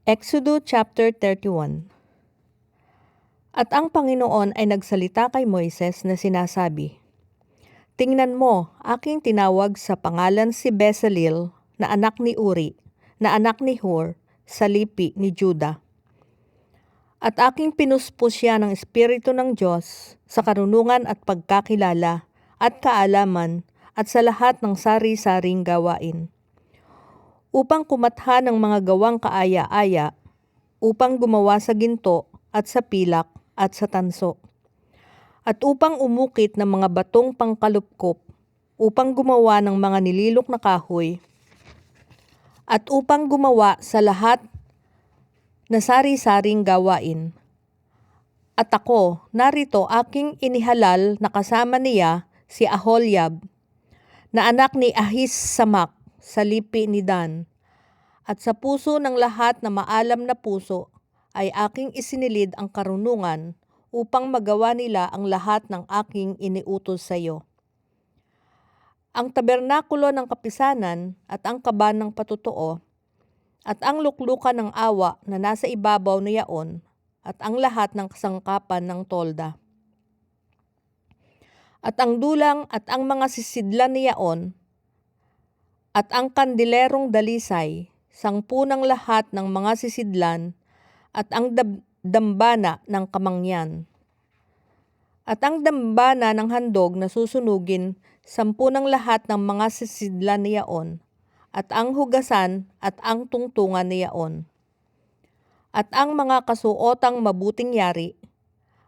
Exodo chapter 31. At ang Panginoon ay nagsalita kay Moises na sinasabi, "Tingnan mo, aking tinawag sa pangalan si Bezaleel na anak ni Uri, na anak ni Hur, sa lipi ni Juda. At aking pinuspos siya ng Espiritu ng Diyos sa karunungan at pagkakilala at kaalaman at sa lahat ng sari-saring gawain, upang kumatha ng mga gawang kaaya-aya, upang gumawa sa ginto at sa pilak at sa tanso, at upang umukit ng mga batong pangkalupkop, upang gumawa ng mga nililok na kahoy, at upang gumawa sa lahat na sari-saring gawain. At ako, narito aking inihalal na kasama niya si Aholyab, na anak ni Ahisamak sa lipi ni Dan. At sa puso ng lahat na maalam na puso ay aking isinilid ang karunungan upang magawa nila ang lahat ng aking iniutos sa iyo. Ang tabernakulo ng kapisanan at ang kaban ng patutuo at ang luklukan ng awa na nasa ibabaw na yaon at ang lahat ng kasangkapan ng tolda. At ang dulang at ang mga sisidlan ni yaon at ang kandilerong dalisay, sangpu ng lahat ng mga sisidlan at ang dambana ng kamangyan. At ang dambana ng handog na susunugin, 10 ng lahat ng mga sisidlan ni yaon, at ang hugasan at ang tungtungan ni yaon. At ang mga kasuotang mabuting yari,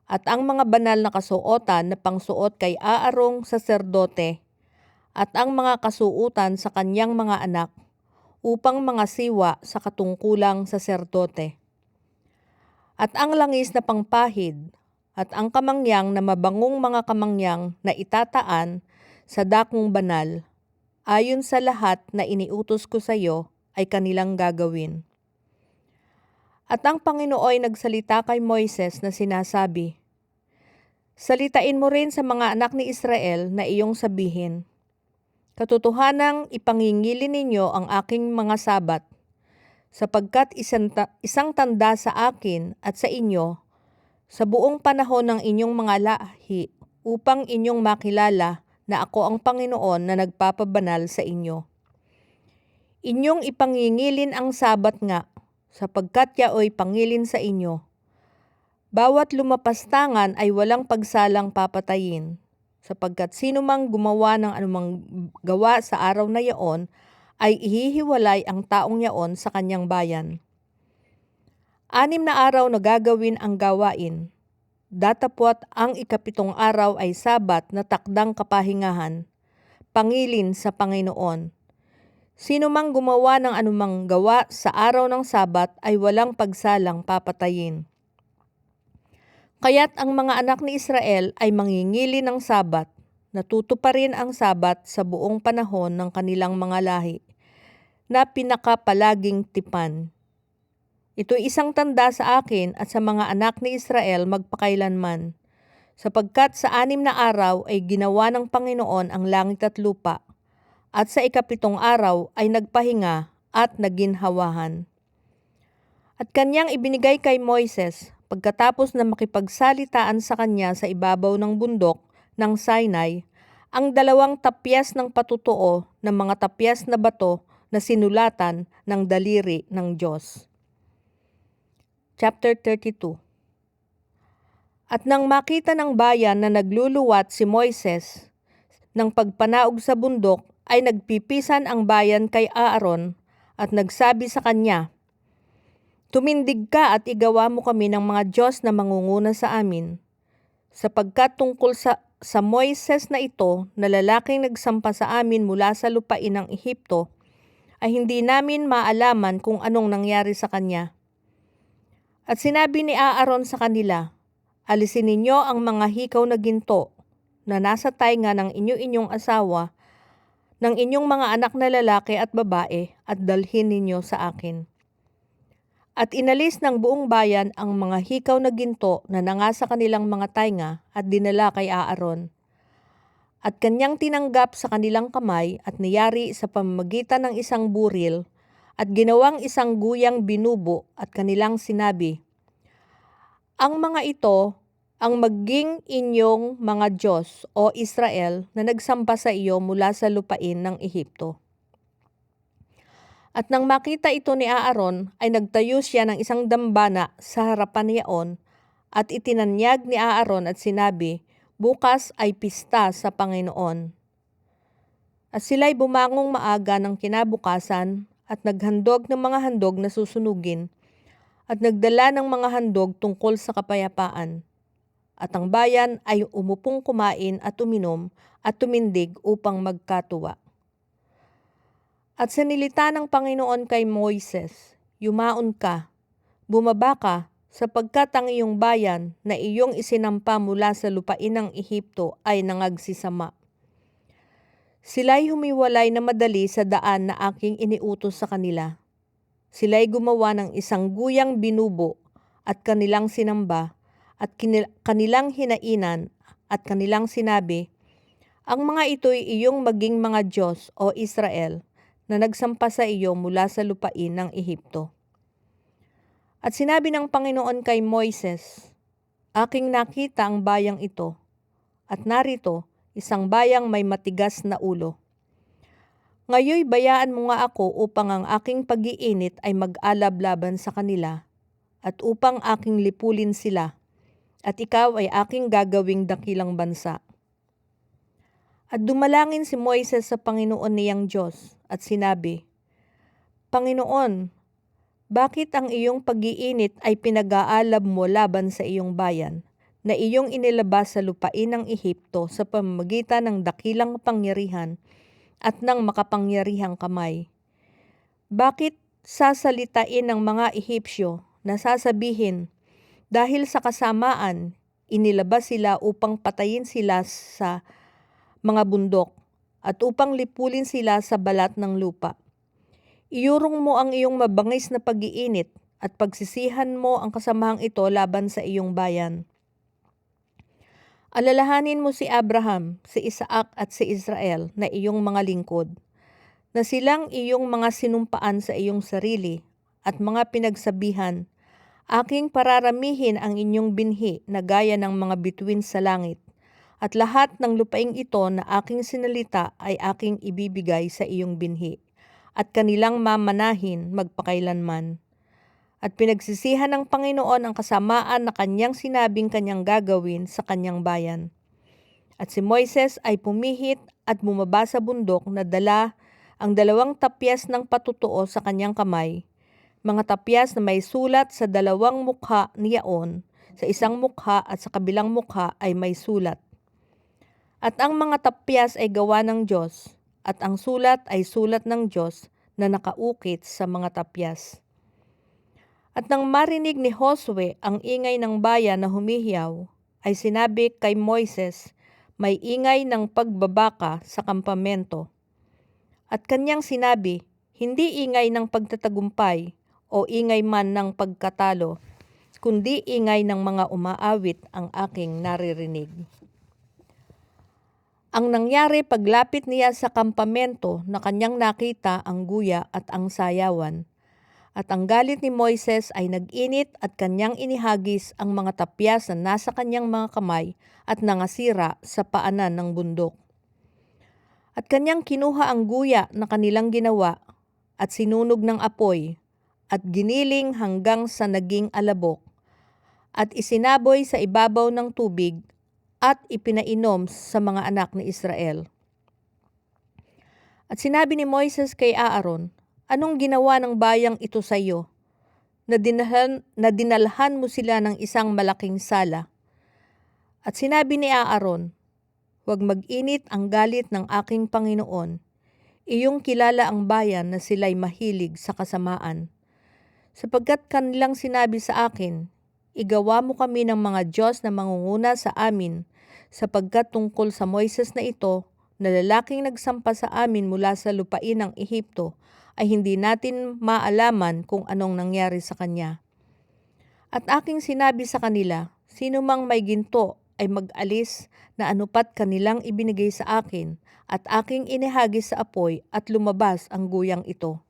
at ang mga banal na kasuotan na pangsuot kay Aarong saserdote, at ang mga kasuotan sa kanyang mga anak, upang mga siwa sa katungkulang saserdote. At ang langis na pangpahid, at ang kamangyang na mabangong mga kamangyang na itataan sa dakong banal, ayon sa lahat na iniutos ko sa iyo, ay kanilang gagawin. At ang Panginoon ay nagsalita kay Moises na sinasabi, "Salitain mo rin sa mga anak ni Israel na iyong sabihin, katotohanang ipangingilin ninyo ang aking mga sabat, sapagkat isang tanda sa akin at sa inyo, sa buong panahon ng inyong mga lahi, upang inyong makilala na ako ang Panginoon na nagpapabanal sa inyo. Inyong ipangingilin ang sabat nga, sapagkat yaoy pangilin sa inyo. Bawat lumapastangan ay walang pagsalang papatayin, sapagkat sino mang gumawa ng anumang gawa sa araw na yaon, ay ihihiwalay ang taong yaon sa kanyang bayan. 6 na araw na gagawin ang gawain. Datapwat ang 7 araw ay sabat na takdang kapahingahan, pangilin sa Panginoon. Sino mang gumawa ng anumang gawa sa araw ng sabat ay walang pagsalang papatayin. Kaya't ang mga anak ni Israel ay mangingili ng sabat, natutuparin ang sabat sa buong panahon ng kanilang mga lahi, na pinakapalaging tipan. Ito'y isang tanda sa akin at sa mga anak ni Israel magpakailanman, sapagkat sa 6 na araw ay ginawa ng Panginoon ang langit at lupa, at sa 7 araw ay nagpahinga at naginhawahan." At kanyang ibinigay kay Moises pagkatapos na makipagsalitaan sa kanya sa ibabaw ng bundok ng Sinai ang 2 tapyas ng patutuo ng mga tapyas na bato na sinulatan ng daliri ng Diyos. Chapter 32. At nang makita ng bayan na nagluluwat si Moises ng pagpanaog sa bundok, ay nagpipisan ang bayan kay Aaron at nagsabi sa kanya, "Tumindig ka at igawa mo kami ng mga Diyos na mangunguna sa amin, sapagkat tungkol sa Moises na ito na lalaking nagsampa sa amin mula sa lupain ng Ehipto, ay hindi namin maalaman kung anong nangyari sa kanya." At sinabi ni Aaron sa kanila, "Alisin ninyo ang mga hikaw na ginto na nasa tainga ng inyong asawa, ng inyong mga anak na lalaki at babae, at dalhin ninyo sa akin." At inalis ng buong bayan ang mga hikaw na ginto na nanga sa kanilang mga tainga at dinala kay Aaron. At kanyang tinanggap sa kanilang kamay at niyari sa pamamagitan ng isang buril at ginawang isang guyang binubo at kanilang sinabi, "Ang mga ito ang maging inyong mga Diyos o Israel na nagsamba sa iyo mula sa lupain ng Ehipto." At nang makita ito ni Aaron, ay nagtayo siya ng isang dambana sa harapan ni Yaon at itinanyag ni Aaron at sinabi, "Bukas ay pista sa Panginoon." At sila'y bumangong maaga ng kinabukasan at naghandog ng mga handog na susunugin at nagdala ng mga handog tungkol sa kapayapaan. At ang bayan ay umupong kumain at uminom at tumindig upang magkatuwa. At sinilita ng Panginoon kay Moises, "Yumaon ka, bumaba ka, sapagkat ang iyong bayan na iyong isinampa mula sa lupain ng Ehipto ay nangagsisama. Sila'y humiwalay na madali sa daan na aking iniutos sa kanila. Sila'y gumawa ng isang guyang binubo at kanilang sinamba at kanilang hinainan at kanilang sinabi, ang mga ito'y iyong maging mga Diyos o Israel na nagsampa sa iyo mula sa lupain ng Ehipto." At sinabi ng Panginoon kay Moises, "Aking nakita ang bayang ito, at narito, isang bayang may matigas na ulo. Ngayoy bayaan mo nga ako upang ang aking pag-iinit ay mag-alab laban sa kanila, at upang aking lipulin sila, at ikaw ay aking gagawing dakilang bansa." At dumalangin si Moises sa Panginoon niyang Diyos at sinabi, "Panginoon, bakit ang iyong pag-iinit ay pinag-aalab mo laban sa iyong bayan, na iyong inilabas sa lupain ng Ehipto sa pamamagitan ng dakilang kapangyarihan at ng makapangyarihang kamay? Bakit sasalitain ng mga Ehipsyo na sasabihin, dahil sa kasamaan, inilabas sila upang patayin sila sa mga bundok at upang lipulin sila sa balat ng lupa? Iurong mo ang iyong mabangis na pag-iinit at pagsisihan mo ang kasamahang ito laban sa iyong bayan. Alalahanin mo si Abraham, si Isaac at si Israel na iyong mga lingkod, na silang iyong mga sinumpaan sa iyong sarili at mga pinagsabihan, aking pararamihin ang inyong binhi na gaya ng mga bituin sa langit, at lahat ng lupaing ito na aking sinalita ay aking ibibigay sa iyong binhi, at kanilang mamanahin magpakailanman. At pinagsisihan ng Panginoon ang kasamaan na kanyang sinabing kanyang gagawin sa kanyang bayan. At si Moises ay pumihit at bumaba sa bundok na dala ang 2 tapyas ng patutuo sa kanyang kamay, mga tapyas na may sulat sa 2 mukha ni Yaon, sa isang mukha at sa kabilang mukha ay may sulat. At ang mga tapyas ay gawa ng Diyos, at ang sulat ay sulat ng Diyos na nakaukit sa mga tapyas. At nang marinig ni Josue ang ingay ng bayan na humihiyaw, ay sinabi kay Moises, may ingay ng pagbabaka sa kampamento. At kanyang sinabi, hindi ingay ng pagtatagumpay o ingay man ng pagkatalo, kundi ingay ng mga umaawit ang aking naririnig. Ang nangyari paglapit niya sa kampamento na kanyang nakita ang guya at ang sayawan. At ang galit ni Moises ay nag-init at kanyang inihagis ang mga tapyas na nasa kanyang mga kamay at nangasira sa paanan ng bundok. At kanyang kinuha ang guya na kanilang ginawa at sinunog ng apoy at giniling hanggang sa naging alabok at isinaboy sa ibabaw ng tubig at ipinainom sa mga anak ni Israel. At sinabi ni Moises kay Aaron, anong ginawa ng bayang ito sa iyo? Na dinalhan mo sila ng isang malaking sala. At sinabi ni Aaron, huwag mag-init ang galit ng aking Panginoon. Iyong kilala ang bayan na sila'y mahilig sa kasamaan. Sapagkat kanilang sinabi sa akin, igawa mo kami ng mga Diyos na mangunguna sa amin, sapagkat tungkol sa Moises na ito, na lalaking nagsampa sa amin mula sa lupain ng Ehipto, ay hindi natin maalaman kung anong nangyari sa kanya. At aking sinabi sa kanila, sino mang may ginto ay mag-alis na anupat kanilang ibinigay sa akin, at aking inihagis sa apoy at lumabas ang guyang ito.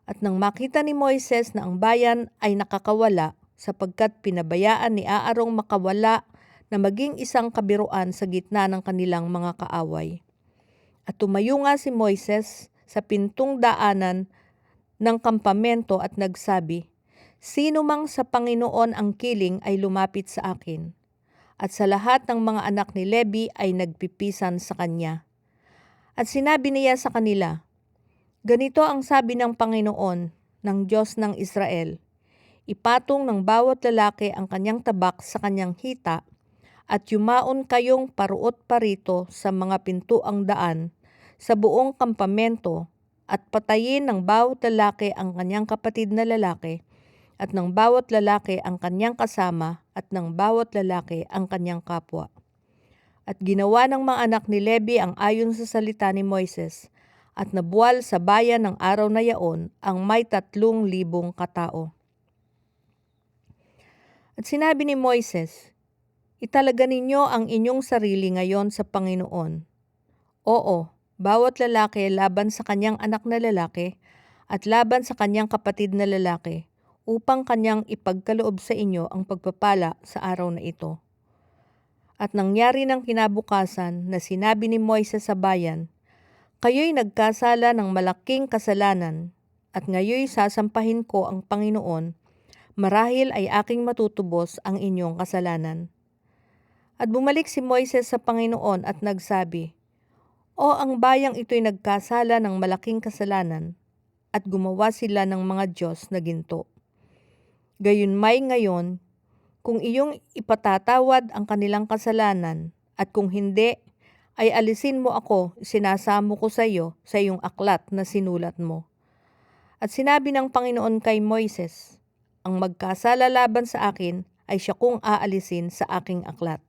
At nang makita ni Moises na ang bayan ay nakakawala sapagkat pinabayaan ni Aarong makawala na maging isang kabiruan sa gitna ng kanilang mga kaaway. At tumayo nga si Moises sa pintong daanan ng kampamento at nagsabi, "Sino mang sa Panginoon ang kiling ay lumapit sa akin." At sa lahat ng mga anak ni Levi ay nagpipisan sa kanya. At sinabi niya sa kanila, "Ganito ang sabi ng Panginoon, ng Diyos ng Israel, ipatong ng bawat lalaki ang kanyang tabak sa kanyang hita, at yumaon kayong paruot parito sa mga pintuang daan, sa buong kampamento, at patayin ng bawat lalaki ang kanyang kapatid na lalaki, at ng bawat lalaki ang kanyang kasama, at ng bawat lalaki ang kanyang kapwa." At ginawa ng mga anak ni Levi ang ayon sa salita ni Moises, at nabuwal sa bayan ng araw na yaon ang may 3,000 katao. At sinabi ni Moises, "Italaga ninyo ang inyong sarili ngayon sa Panginoon. Oo, bawat lalaki laban sa kanyang anak na lalaki at laban sa kanyang kapatid na lalaki, upang kanyang ipagkaloob sa inyo ang pagpapala sa araw na ito." At nangyari ng kinabukasan na sinabi ni Moises sa bayan, "Kayo'y nagkasala ng malaking kasalanan, at ngayoy sasampahin ko ang Panginoon, marahil ay aking matutubos ang inyong kasalanan." At bumalik si Moises sa Panginoon at nagsabi, "O, ang bayang ito'y nagkasala ng malaking kasalanan, at gumawa sila ng mga Diyos na ginto. Gayunmay ngayon, kung iyong ipatatawad ang kanilang kasalanan, at kung hindi, ay alisin mo ako, sinasamo ko sa iyo sa iyong aklat na sinulat mo." At sinabi ng Panginoon kay Moises, "Ang magkasala laban sa akin ay siya kong aalisin sa aking aklat.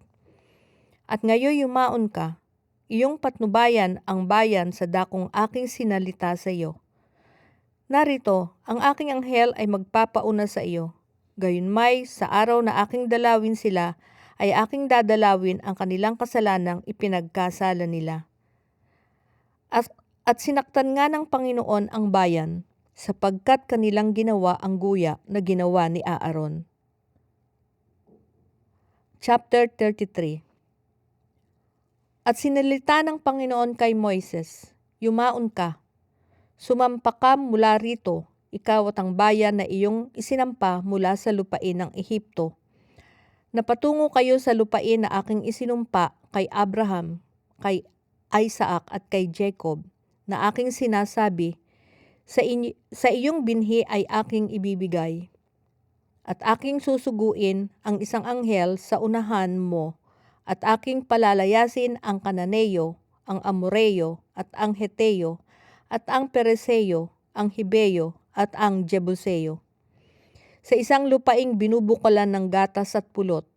At ngayon yumaon ka, iyong patnubayan ang bayan sa dakong aking sinalita sa iyo. Narito, ang aking anghel ay magpapauna sa iyo. Gayunmay, sa araw na aking dalawin sila, ay aking dadalawin ang kanilang kasalanang ipinagkasala nila." At sinaktan nga ng Panginoon ang bayan, sapagkat kanilang ginawa ang guya na ginawa ni Aaron. Chapter 33. At sinalita ng Panginoon kay Moises, "Yumaon ka, sumampa ka mula rito, ikaw at ang bayan na iyong isinampa mula sa lupain ng Ehipto. Napatungo kayo sa lupain na aking isinumpa kay Abraham, kay Isaac at kay Jacob, na aking sinasabi, sa iyong binhi ay aking ibibigay. At aking susuguin ang isang anghel sa unahan mo, at aking palalayasin ang Kananeo, ang Amoreo, at ang Heteo, at ang Pereseo, ang Hibeo, at ang Jebuseo, sa isang lupaing binubukalan ng gatas at pulot,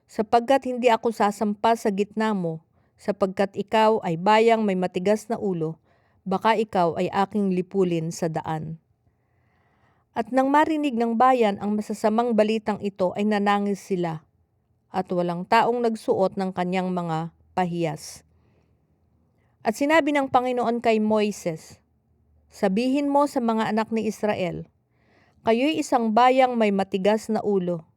sapagkat hindi ako sasampa sa gitna mo, sapagkat ikaw ay bayang may matigas na ulo, baka ikaw ay aking lipulin sa daan." At nang marinig ng bayan ang masasamang balitang ito ay nanangis sila, at walang taong nagsuot ng kanyang mga pahiyas. At sinabi ng Panginoon kay Moises, "Sabihin mo sa mga anak ni Israel, kayo'y isang bayang may matigas na ulo.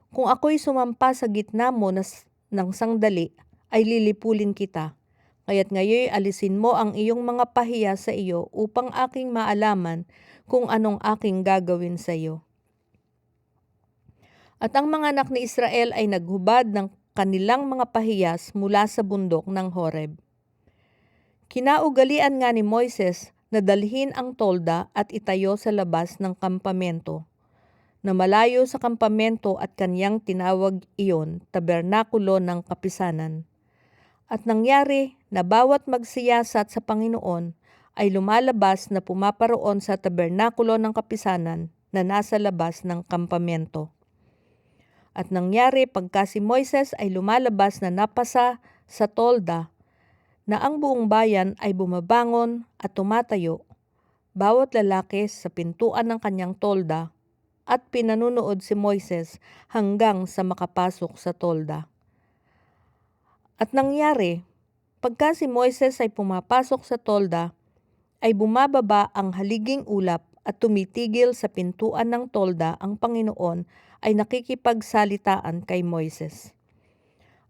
Kung ako'y sumampa sa gitna mo ng sandali, ay lilipulin kita. Kaya't ngayoy alisin mo ang iyong mga pahiyas sa iyo upang aking maalaman kung anong aking gagawin sa iyo." At ang mga anak ni Israel ay naghubad ng kanilang mga pahiyas mula sa bundok ng Horeb. Kinaugalian nga ni Moises na dalhin ang tolda at itayo sa labas ng kampamento, na malayo sa kampamento, at kanyang tinawag iyon tabernakulo ng kapisanan. At nangyari na bawat magsiyasat sa Panginoon ay lumalabas na pumaparoon sa tabernakulo ng kapisanan na nasa labas ng kampamento. At nangyari pagka si Moises ay lumalabas na napasa sa tolda, na ang buong bayan ay bumabangon at tumatayo, bawat lalaki sa pintuan ng kanyang tolda, at pinanunood si Moises hanggang sa makapasok sa tolda. At nangyari, pagka si Moises ay pumapasok sa tolda, ay bumababa ang haliging ulap at tumitigil sa pintuan ng tolda, ang Panginoon ay nakikipagsalitaan kay Moises.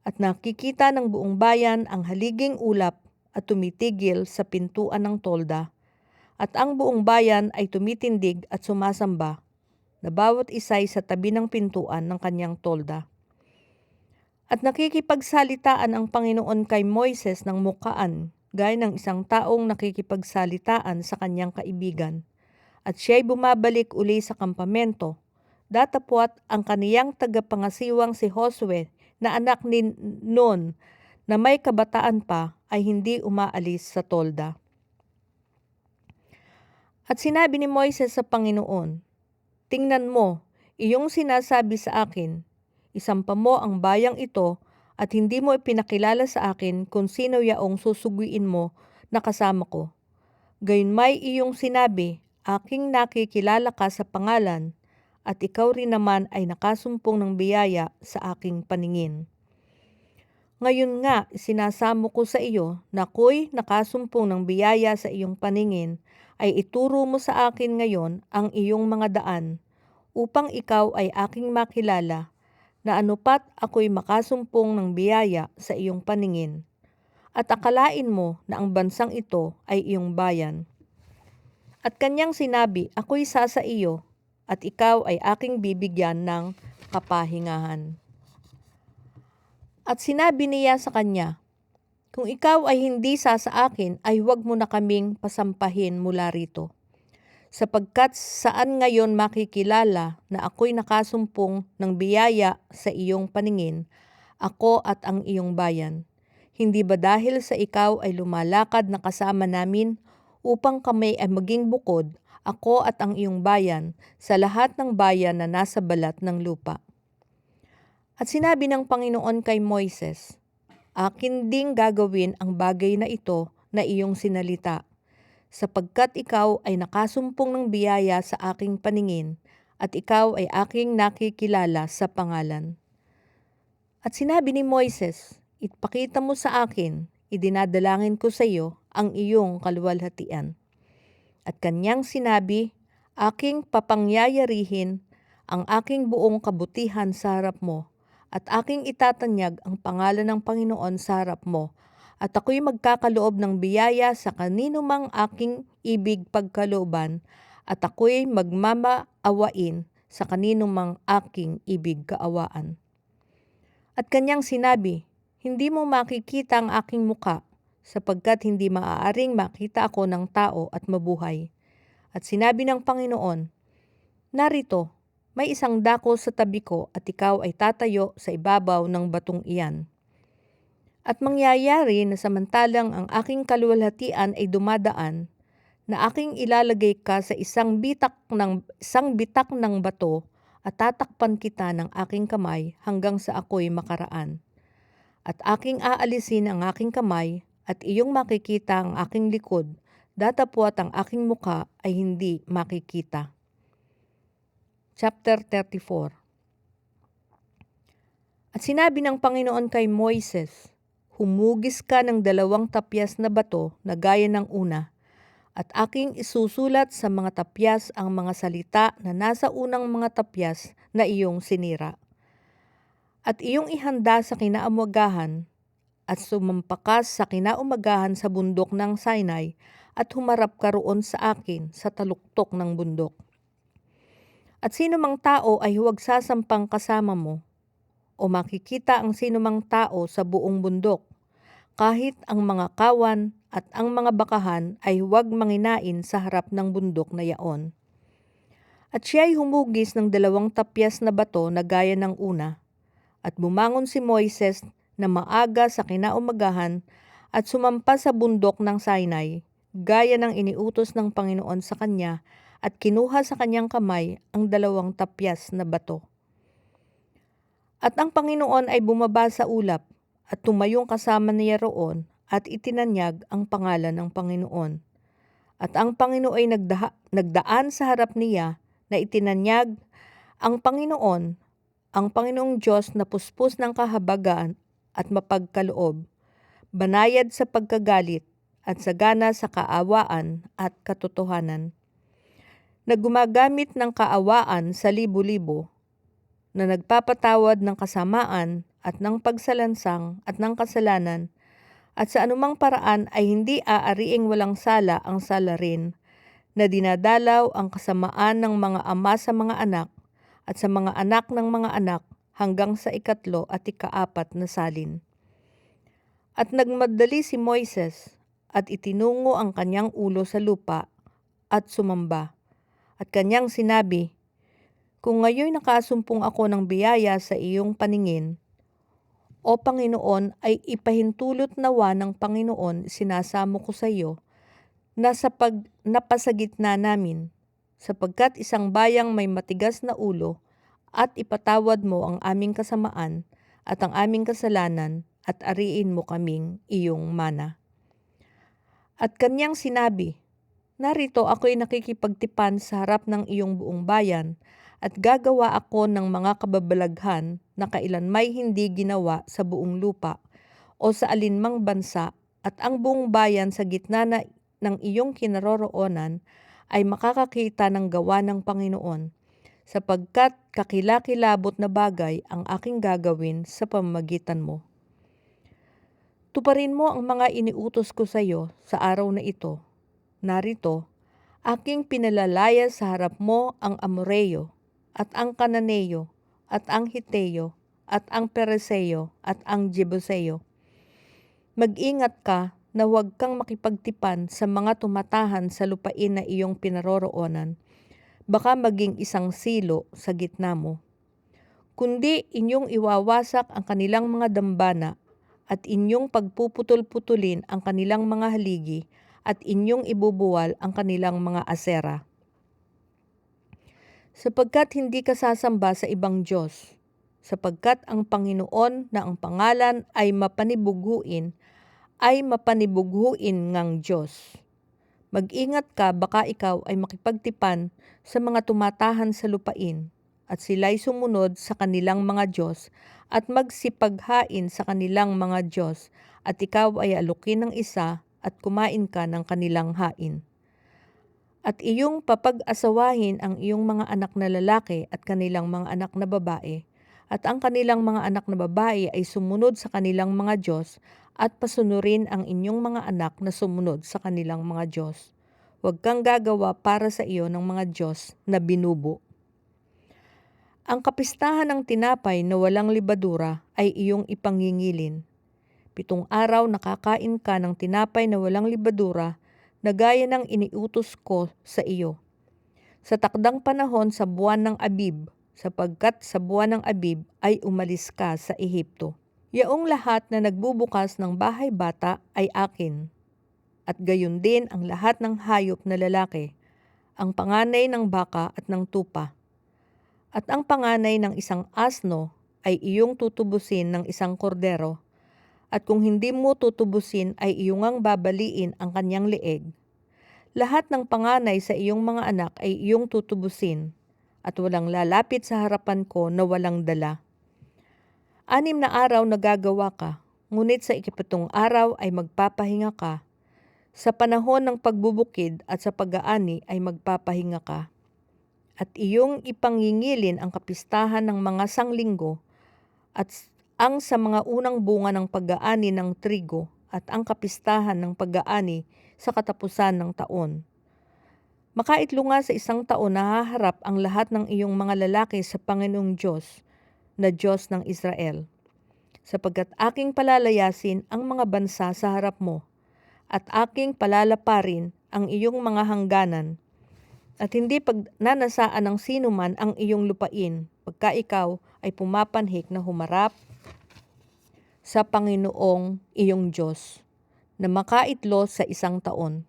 At nakikita ng buong bayan ang haliging ulap at tumitigil sa pintuan ng tolda, at ang buong bayan ay tumitindig at sumasamba na bawat isa'y sa tabi ng pintuan ng kanyang tolda. At nakikipagsalitaan ang Panginoon kay Moises ng mukaan, gaya ng isang taong nakikipagsalitaan sa kanyang kaibigan. At siya'y bumabalik uli sa kampamento. Datapwat ang kaniyang tagapangasiwang si Josue na anak ni Nun na may kabataan pa ay hindi umaalis sa tolda. At sinabi ni Moises sa Panginoon, "Tingnan mo, iyong sinasabi sa akin, isampa mo ang bayang ito at hindi mo ipinakilala sa akin kung sino yaong susuguin mo na kasama ko. Gayunmay iyong sinabi, aking nakikilala ka sa pangalan, at ikaw rin naman ay nakasumpong ng biyaya sa aking paningin. Ngayon nga, sinasamo ko sa iyo na ako'y nakasumpong ng biyaya sa iyong paningin, ay ituro mo sa akin ngayon ang iyong mga daan, upang ikaw ay aking makilala, na anupat ako'y makasumpong ng biyaya sa iyong paningin. At akalain mo na ang bansang ito ay iyong bayan." At kanyang sinabi, "Ako'y sasa iyo, at ikaw ay aking bibigyan ng kapahingahan." At sinabi niya sa kanya, "Kung ikaw ay hindi sasa akin, ay huwag mo na kaming pasampahin mula rito. Sapagkat saan ngayon makikilala na ako'y nakasumpong ng biyaya sa iyong paningin, ako at ang iyong bayan? Hindi ba dahil sa ikaw ay lumalakad na kasama namin upang kami ay maging bukod, ako at ang iyong bayan, sa lahat ng bayan na nasa balat ng lupa?" At sinabi ng Panginoon kay Moises, "Akin ding gagawin ang bagay na ito na iyong sinalita, sapagkat ikaw ay nakasumpong ng biyaya sa aking paningin, at ikaw ay aking nakikilala sa pangalan." At sinabi ni Moises, "Ipakita mo sa akin, idinadalangin ko sa iyo ang iyong kaluwalhatian." At kanyang sinabi, "Aking papangyayarihin ang aking buong kabutihan sa harap mo, at aking itatanyag ang pangalan ng Panginoon sa harap mo, at ako'y magkakaloob ng biyaya sa kanino mang aking ibig pagkalooban, at ako'y magmamaawain sa kanino mang aking ibig kaawaan." At kanyang sinabi, "Hindi mo makikita ang aking muka, sapagkat hindi maaaring makita ako ng tao at mabuhay." At sinabi ng Panginoon, "Narito, may isang dako sa tabi ko, at ikaw ay tatayo sa ibabaw ng batong iyan. At mangyayari na samantalang ang aking kaluwalhatian ay dumadaan, na aking ilalagay ka sa isang bitak ng bato, at tatakpan kita ng aking kamay hanggang sa ako'y makaraan. At aking aalisin ang aking kamay, at iyong makikita ang aking likod, datapwat ang aking muka ay hindi makikita." Chapter 34. At sinabi ng Panginoon kay Moises, "Humugis ka ng 2 tapyas na bato na gaya ng una, at aking isusulat sa mga tapyas ang mga salita na nasa unang mga tapyas na iyong sinira. At iyong ihanda sa kinaumagahan, at sumampakas sa kinaumagahan sa bundok ng Sinai, at humarap ka roon sa akin sa taluktok ng bundok. At sino mang tao ay huwag sasampang kasama mo, o makikita ang sino mang tao sa buong bundok, kahit ang mga kawan at ang mga bakahan ay huwag manginain sa harap ng bundok na yaon." At siya'y humugis ng 2 tapyas na bato na gaya ng una, at bumangon si Moises na maaga sa kinaumagahan at sumampa sa bundok ng Sinai, gaya ng iniutos ng Panginoon sa kanya, at kinuha sa kanyang kamay ang 2 tapyas na bato. At ang Panginoon ay bumaba sa ulap, at tumayong kasama niya roon, at itinanyag ang pangalan ng Panginoon. At ang Panginoon ay nagdaan sa harap niya, na itinanyag ang Panginoong Diyos na puspos ng kahabagan at mapagkaloob, banayad sa pagkagalit, at sagana sa kaawaan at katotohanan. na gumagamit ng kaawaan sa libo-libo, na nagpapatawad ng kasamaan at ng pagsalansang at ng kasalanan, at sa anumang paraan ay hindi aariing walang sala ang salarin, na dinadalaw ang kasamaan ng mga ama sa mga anak at sa mga anak ng mga anak hanggang sa ikatlo at ikaapat na salin. At nagmadali si Moises at itinungo ang kanyang ulo sa lupa at sumamba. At kanyang sinabi, "Kung ngayon nakasumpong ako ng biyaya sa iyong paningin, O Panginoon, ay ipahintulot nawa ng Panginoon sinasamo ko sa iyo na napasagitna namin, sapagkat isang bayang may matigas na ulo at ipatawad mo ang aming kasamaan at ang aming kasalanan at ariin mo kaming iyong mana." At kanyang sinabi, "Narito ako'y nakikipagtipan sa harap ng iyong buong bayan at gagawa ako ng mga kababalaghan na kailanmay hindi ginawa sa buong lupa o sa alinmang bansa, at ang buong bayan sa gitna ng iyong kinaroroonan ay makakakita ng gawa ng Panginoon, sapagkat kakilakilabot na bagay ang aking gagawin sa pamamagitan mo. Tuparin mo ang mga iniutos ko sa iyo sa araw na ito. Narito, aking pinalalaya sa harap mo ang Amoreo, at ang Kananeo, at ang Hiteo, at ang Pereseo, at ang Jebuseo. Mag-ingat ka na huwag kang makipagtipan sa mga tumatahan sa lupain na iyong pinaroroonan, baka maging isang silo sa gitna mo. Kundi inyong iwawasak ang kanilang mga dambana, at inyong pagpuputol-putulin ang kanilang mga haligi, at inyong ibubuwal ang kanilang mga asera. Sapagkat hindi ka sasamba sa ibang Diyos, sapagkat ang Panginoon na ang pangalan ay mapanibughuin ngang Diyos. Mag-ingat ka, baka ikaw ay makipagtipan sa mga tumatahan sa lupain, at sila'y sumunod sa kanilang mga Diyos at magsipaghain sa kanilang mga Diyos, at ikaw ay alukin ng isa at kumain ka ng kanilang hain. At iyong papag-asawahin ang iyong mga anak na lalaki at kanilang mga anak na babae, at ang kanilang mga anak na babae ay sumunod sa kanilang mga Diyos, at pasunurin ang inyong mga anak na sumunod sa kanilang mga Diyos. Huwag kang gagawa para sa iyo ng mga Diyos na binubo. Ang kapistahan ng tinapay na walang libadura ay iyong ipangingilin. 7 araw nakakain ka ng tinapay na walang libadura, na gaya ng iniutos ko sa iyo. Sa takdang panahon sa buwan ng Abib, sapagkat sa buwan ng Abib ay umalis ka sa Ehipto. Yaong lahat na nagbubukas ng bahay bata ay akin, at gayon din ang lahat ng hayop na lalaki, ang panganay ng baka at ng tupa. At ang panganay ng isang asno ay iyong tutubusin ng isang kordero, at kung hindi mo tutubusin ay iyong ang babaliin ang kanyang leeg. Lahat ng panganay sa iyong mga anak ay iyong tutubusin, at walang lalapit sa harapan ko na walang dala. 6 na araw nagagawa ka, ngunit sa 7 araw ay magpapahinga ka. Sa panahon ng pagbubukid at sa pag-aani ay magpapahinga ka. At iyong ipangingilin ang kapistahan ng mga sanglinggo, at ang sa mga unang bunga ng pag-aani ng trigo, at ang kapistahan ng pag-aani sa katapusan ng taon. Makaitlo nga sa isang taon nahaharap ang lahat ng iyong mga lalaki sa Panginoong Diyos, na Diyos ng Israel, sapagkat aking palalayasin ang mga bansa sa harap mo, at aking palalaparin ang iyong mga hangganan, at hindi pagnanasaan ng sinuman ang iyong lupain, pagka ikaw ay pumapanhik na humarap sa Panginoong iyong Diyos, na makaitlo sa isang taon.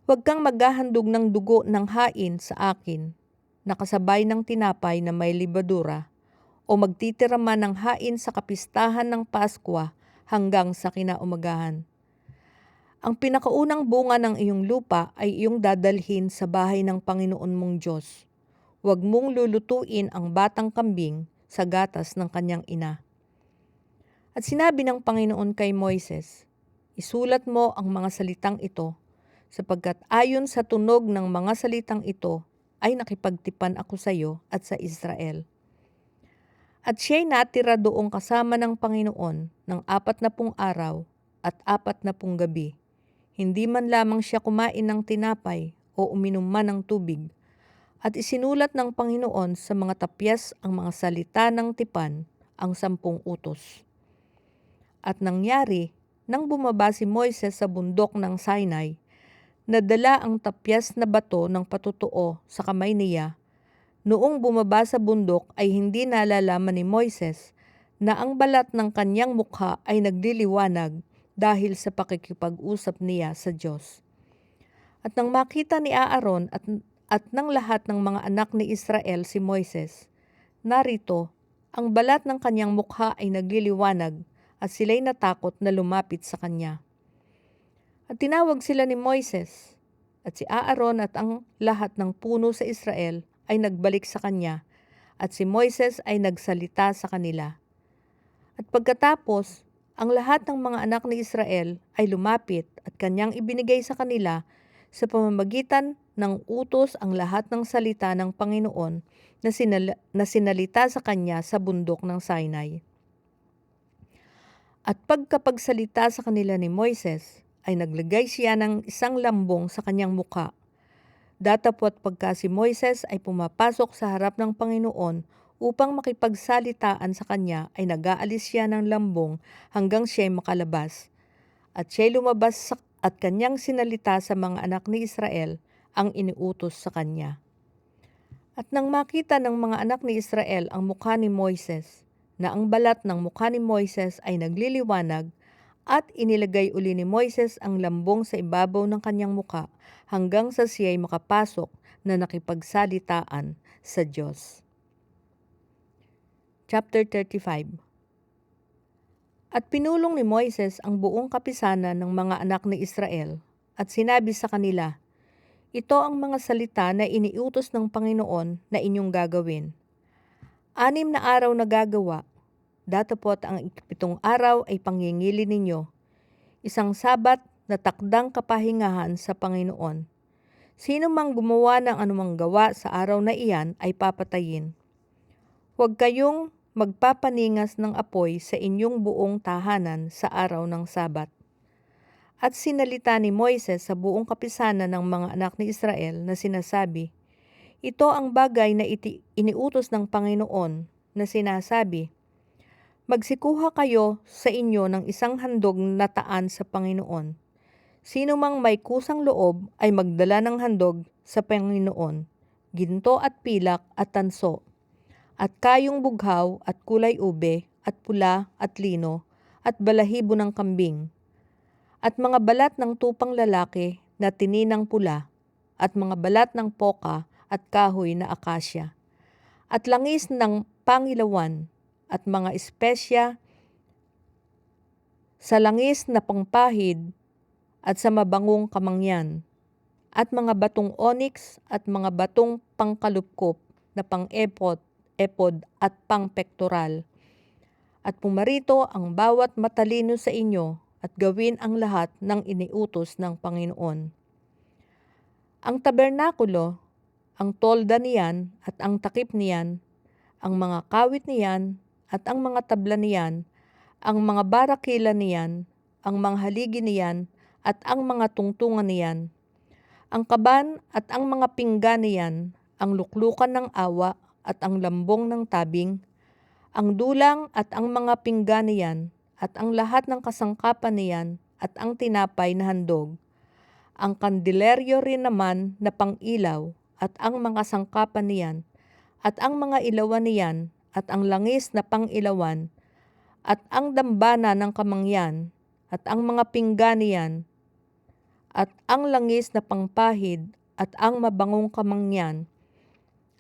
Huwag kang maghahandog ng dugo ng hain sa akin, nakasabay ng tinapay na may libadura, o magtitira man ng hain sa kapistahan ng Paskwa hanggang sa kinaumagahan. Ang pinakaunang bunga ng iyong lupa ay iyong dadalhin sa bahay ng Panginoon mong Diyos. Huwag mong lulutuin ang batang kambing sa gatas ng kanyang ina. At sinabi ng Panginoon kay Moises, "Isulat mo ang mga salitang ito sapagkat ayon sa tunog ng mga salitang ito ay nakipagtipan ako sa iyo at sa Israel. At siya'y natira doong kasama ng Panginoon ng 40 araw at 40 gabi. Hindi man lamang siya kumain ng tinapay o uminom man ng tubig. At isinulat ng Panginoon sa mga tapyas ang mga salita ng tipan, ang 10 utos. At nangyari, nang bumaba si Moises sa bundok ng Sinai, nadala ang tapyas na bato ng patutuo sa kamay niya. Noong bumaba sa bundok ay hindi nalalaman ni Moises na ang balat ng kanyang mukha ay nagliliwanag dahil sa pakikipag-usap niya sa Diyos. At nang makita ni Aaron at ng lahat ng mga anak ni Israel si Moises, narito, ang balat ng kanyang mukha ay nagliliwanag at sila'y natakot na lumapit sa kanya. At tinawag sila ni Moises, at si Aaron at ang lahat ng puno sa Israel ay nagbalik sa kanya, at si Moises ay nagsalita sa kanila. At pagkatapos, ang lahat ng mga anak ni Israel ay lumapit at kanyang ibinigay sa kanila sa pamamagitan ng utos ang lahat ng salita ng Panginoon na sinalita sa kanya sa bundok ng Sinai. At pagkapagsalita sa kanila ni Moises, ay naglagay siya ng isang lambong sa kanyang muka. Datapwat pagka si Moises ay pumapasok sa harap ng Panginoon upang makipagsalitaan sa kanya, ay nag-aalis siya ng lambong hanggang siya'y makalabas. At siya'y lumabas at kanyang sinalita sa mga anak ni Israel ang iniutos sa kanya. At nang makita ng mga anak ni Israel ang mukha ni Moises, na ang balat ng mukha ni Moises ay nagliliwanag, at inilagay uli ni Moises ang lambong sa ibabaw ng kanyang mukha hanggang sa siya'y makapasok na nakipagsalitaan sa Diyos. Chapter 35. At pinulong ni Moises ang buong kapisanan ng mga anak ni Israel at sinabi sa kanila, ito ang mga salita na iniutos ng Panginoon na inyong gagawin. 6 na araw na gagawa, datapot ang 7 araw ay pangyingili ninyo. Isang Sabat na takdang kapahingahan sa Panginoon. Sino mang gumawa ng anumang gawa sa araw na iyan ay papatayin. Huwag kayong magpapaningas ng apoy sa inyong buong tahanan sa araw ng Sabat. At sinalita ni Moises sa buong kapisanan ng mga anak ni Israel na sinasabi, ito ang bagay na iniutos ng Panginoon na sinasabi, magsikuha kayo sa inyo ng isang handog na taan sa Panginoon. Sino mang may kusang loob ay magdala ng handog sa Panginoon, ginto at pilak at tanso, at kayong bughaw at kulay ube at pula at lino at balahibo ng kambing, at mga balat ng tupang lalaki na tininang pula, at mga balat ng poka at kahoy na akasya, at langis ng pangilawan, at mga espesya sa langis na pangpahid at sa mabangong kamangyan, at mga batong onyx at mga batong pangkalupkop na pang-epod at pang-pektoral. At pumarito ang bawat matalino sa inyo at gawin ang lahat ng iniutos ng Panginoon. Ang tabernakulo, ang tolda niyan at ang takip niyan, ang mga kawit niyan at ang mga tabla niyan, ang mga barakila niyan, ang mga haligi niyan at ang mga tungtungan niyan, ang kaban at ang mga pinggan niyan, ang luklukan ng awa at ang lambong ng tabing, ang dulang at ang mga pinggan niyan, at ang lahat ng kasangkapan niyan, at ang tinapay na handog, ang kandileryo rin naman na pang-ilaw, at ang mga sangkapan niyan, at ang mga ilawan niyan, at ang langis na pang-ilawan, at ang dambana ng kamangyan, at ang mga pinggan niyan, at ang langis na pangpahid, at ang mabangong kamangyan,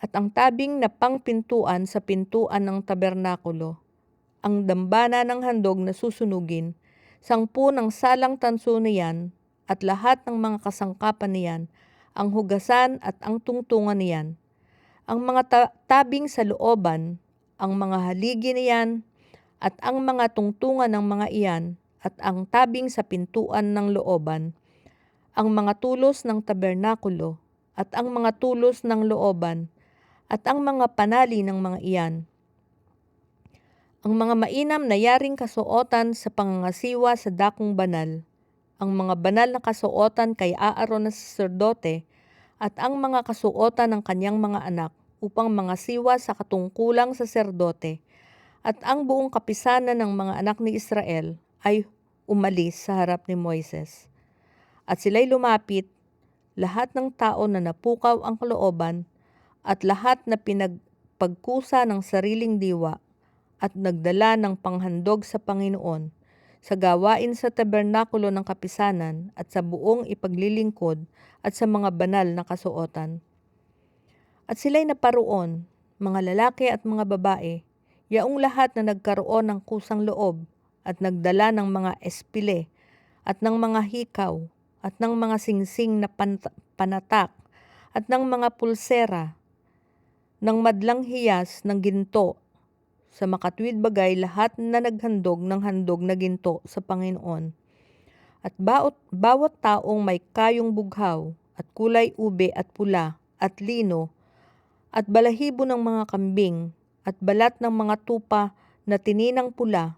at ang tabing na pangpintuan sa pintuan ng tabernakulo, ang dambana ng handog na susunugin, 10 ng salang tanso niyan, at lahat ng mga kasangkapan niyan, ang hugasan at ang tungtungan niyan, ang mga tabing sa looban, ang mga haligi niyan, at ang mga tungtungan ng mga iyan, at ang tabing sa pintuan ng looban, ang mga tulos ng tabernakulo, at ang mga tulos ng looban, at ang mga panali ng mga iyan. Ang mga mainam na yaring kasuotan sa pangangasiwa sa dakong banal, ang mga banal na kasuotan kay Aaron na saserdote, at ang mga kasuotan ng kanyang mga anak upang mangasiwa sa katungkulang saserdote, at ang buong kapisanan ng mga anak ni Israel ay umalis sa harap ni Moises. At sila'y lumapit, lahat ng tao na napukaw ang kalooban, at lahat na pinagpagkusa ng sariling diwa, at nagdala ng panghandog sa Panginoon, sa gawain sa tabernakulo ng kapisanan, at sa buong ipaglilingkod, at sa mga banal na kasuotan. At sila'y naparoon, mga lalaki at mga babae, yaong lahat na nagkaroon ng kusang loob, at nagdala ng mga espile, at ng mga hikaw, at ng mga singsing na panatak, at ng mga pulsera, ng madlang hiyas ng ginto, sa makatwid bagay lahat na naghandog ng handog na ginto sa Panginoon. At bawat taong may kayong bughaw, at kulay ube at pula, at lino, at balahibo ng mga kambing, at balat ng mga tupa na tininang pula,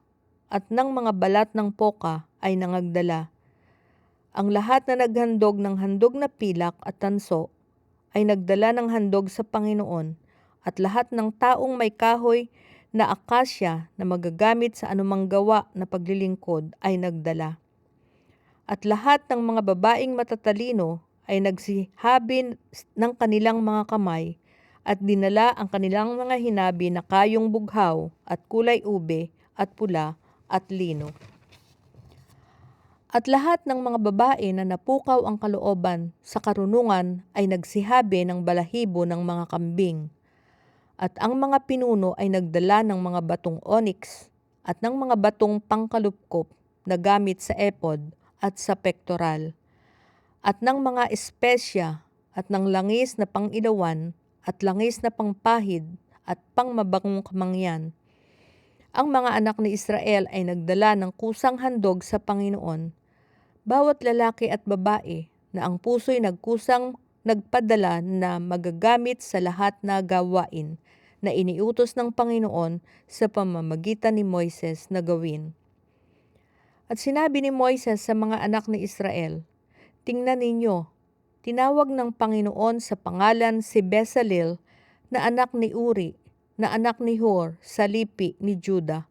at ng mga balat ng poka ay nangagdala. Ang lahat na naghandog ng handog na pilak at tanso ay nagdala ng handog sa Panginoon, at lahat ng taong may kahoy na akasya na magagamit sa anumang gawa na paglilingkod ay nagdala. At lahat ng mga babaeng matatalino ay nagsihabi ng kanilang mga kamay, at dinala ang kanilang mga hinabi na kayong bughaw at kulay ube at pula at lino. At lahat ng mga babae na napukaw ang kalooban sa karunungan ay nagsihabi ng balahibo ng mga kambing. At ang mga pinuno ay nagdala ng mga batong onyx at ng mga batong pangkalupkop na gamit sa epod at sa pektoral, at ng mga espesya at ng langis na pangilawan at langis na pangpahid at pangmabangong kamangyan. Ang mga anak ni Israel ay nagdala ng kusang handog sa Panginoon, bawat lalaki at babae na ang puso'y nagkusang nagpadala na magagamit sa lahat na gawain na iniutos ng Panginoon sa pamamagitan ni Moises na gawin. At sinabi ni Moises sa mga anak ni Israel, "Tingnan ninyo, tinawag ng Panginoon sa pangalan si Bezalel na anak ni Uri, na anak ni Hur, sa lipi ni Juda,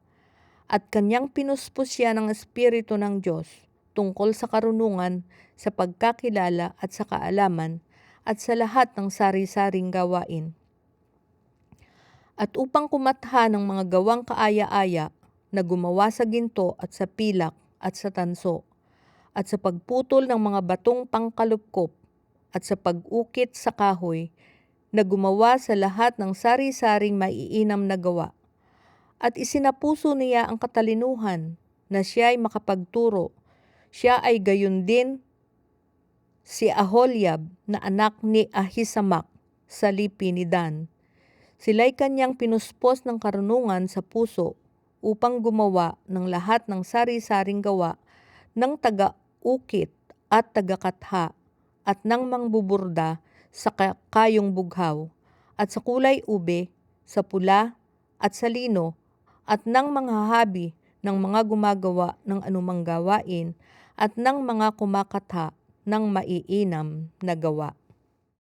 at kanyang pinuspos siya ng Espiritu ng Diyos tungkol sa karunungan, sa pagkakilala at sa kaalaman, at sa lahat ng sari-saring gawain. At upang kumatha ng mga gawang kaaya-aya na gumawa sa ginto at sa pilak at sa tanso, at sa pagputol ng mga batong pangkalupkop, at sa pag-ukit sa kahoy, na gumawa sa lahat ng sari-saring maiinam na gawa. At isinapuso niya ang katalinuhan na siya ay makapagturo. Siya ay gayon din si Aholiab na anak ni Ahisamak sa lipi ni Dan. Sila'y kanyang pinuspos ng karunungan sa puso upang gumawa ng lahat ng sari-saring gawa ng taga-ukit at taga-katha at ng mangbuburda sa kayong bughaw at sa kulay ube, sa pula at sa lino, at ng mga habi ng mga gumagawa ng anumang gawain, at ng mga kumakatha ng maiinam na gawa."